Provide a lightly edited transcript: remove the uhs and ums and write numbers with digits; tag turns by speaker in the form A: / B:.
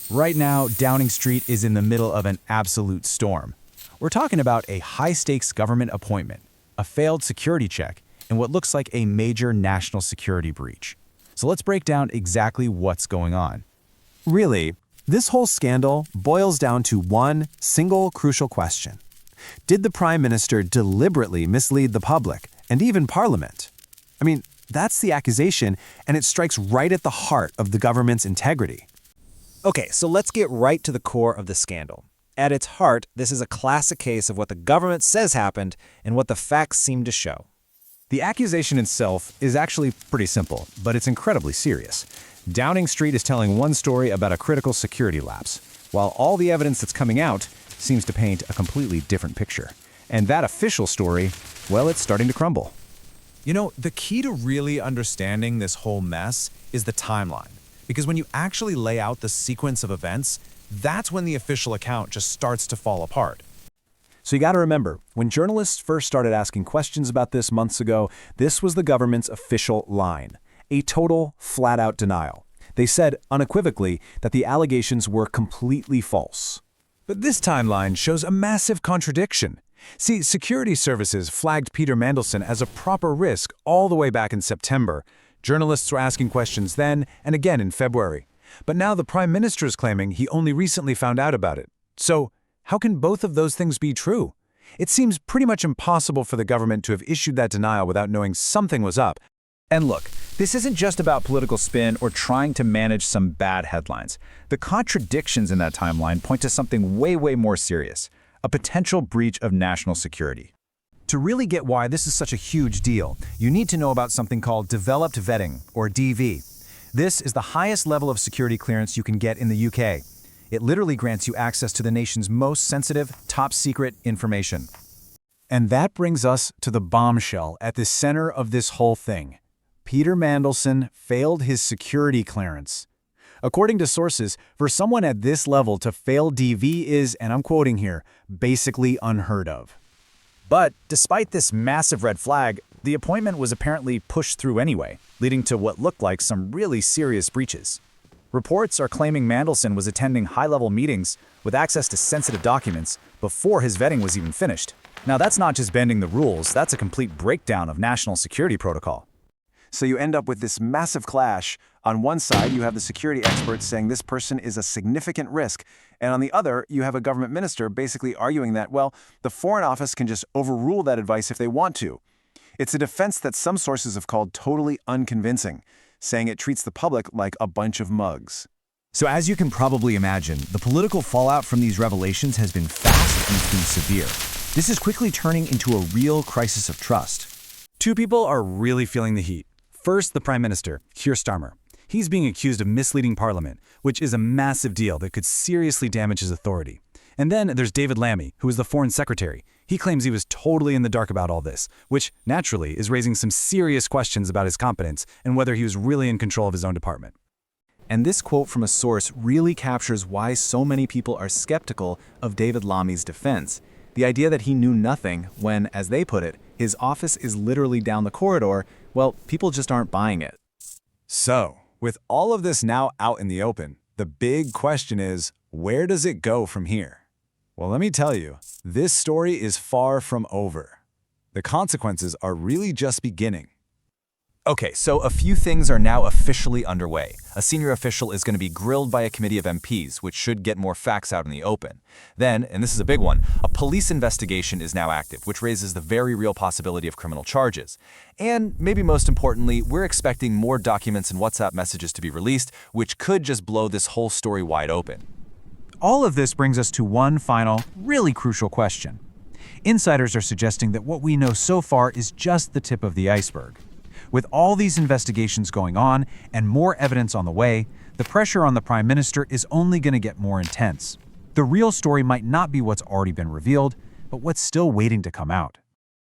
A: Right now, Downing Street is in the middle of an absolute storm. We're talking about a high-stakes government appointment, a failed security check, and what looks like a major national security breach. So let's break down exactly what's going on.
B: Really, this whole scandal boils down to one single crucial question. Did the Prime Minister deliberately mislead the public and even Parliament? I mean, that's the accusation, and it strikes right at the heart of the government's integrity.
C: Okay, so let's get right to the core of the scandal. At its heart, this is a classic case of what the government says happened and what the facts seem to show.
A: The accusation itself is actually pretty simple, but it's incredibly serious. Downing Street is telling one story about a critical security lapse, while all the evidence that's coming out seems to paint a completely different picture. And that official story, well, it's starting to crumble.
D: You know, the key to really understanding this whole mess is the timeline. Because when you actually lay out the sequence of events, that's when the official account just starts to fall apart.
B: So you got to remember, when journalists first started asking questions about this months ago, this was the government's official line. A total, flat-out denial. They said unequivocally that the allegations were completely false.
A: But this timeline shows a massive contradiction. See, security services flagged Peter Mandelson as a proper risk all the way back in September. Journalists were asking questions then and again in February. But now the Prime Minister is claiming he only recently found out about it. So, how can both of those things be true? It seems pretty much impossible for the government to have issued that denial without knowing something was up.
E: And look, this isn't just about political spin or trying to manage some bad headlines. The contradictions in that timeline point to something way more serious, a potential breach of national security.
A: To really get why this is such a huge deal, you need to know about something called developed vetting, or DV. This is the highest level of security clearance you can get in the UK. It literally grants you access to the nation's most sensitive, top-secret information. And that brings us to the bombshell at the center of this whole thing. Peter Mandelson failed his security clearance. According to sources, for someone at this level to fail DV is, and I'm quoting here, basically unheard of.
E: But despite this massive red flag, the appointment was apparently pushed through anyway, leading to what looked like some really serious breaches. Reports are claiming Mandelson was attending high-level meetings with access to sensitive documents before his vetting was even finished. Now, that's not just bending the rules, that's a complete breakdown of national security protocol.
B: So you end up with this massive clash. On one side, you have the security experts saying this person is a significant risk, and on the other, you have a government minister basically arguing that, well, the Foreign Office can just overrule that advice if they want to. It's a defense that some sources have called totally unconvincing, saying it treats the public like a bunch of mugs.
A: So as you can probably imagine, the political fallout from these revelations has been fast and it's been severe. This is quickly turning into a real crisis of trust. Two people are really feeling the heat. First, the Prime Minister, Keir Starmer. He's being accused of misleading Parliament, which is a massive deal that could seriously damage his authority. And then there's David Lammy, who is the Foreign Secretary. He claims he was totally in the dark about all this, which, naturally, is raising some serious questions about his competence and whether he was really in control of his own department. And this quote from a source really captures why so many people are skeptical of David Lammy's defense. The idea that he knew nothing when, as they put it, his office is literally down the corridor, well, people just aren't buying it.
D: So, with all of this now out in the open, the big question is, where does it go from here? Well, let me tell you, this story is far from over. The consequences are really just beginning.
E: Okay, so a few things are now officially underway. A senior official is going to be grilled by a committee of MPs, which should get more facts out in the open. Then, and this is a big one, a police investigation is now active, which raises the very real possibility of criminal charges. And maybe most importantly, we're expecting more documents and WhatsApp messages to be released, which could just blow this whole story wide open.
A: All of this brings us to one final, really crucial question. Insiders are suggesting that what we know so far is just the tip of the iceberg. With all these investigations going on and more evidence on the way, the pressure on the Prime Minister is only going to get more intense. The real story might not be what's already been revealed, but what's still waiting to come out.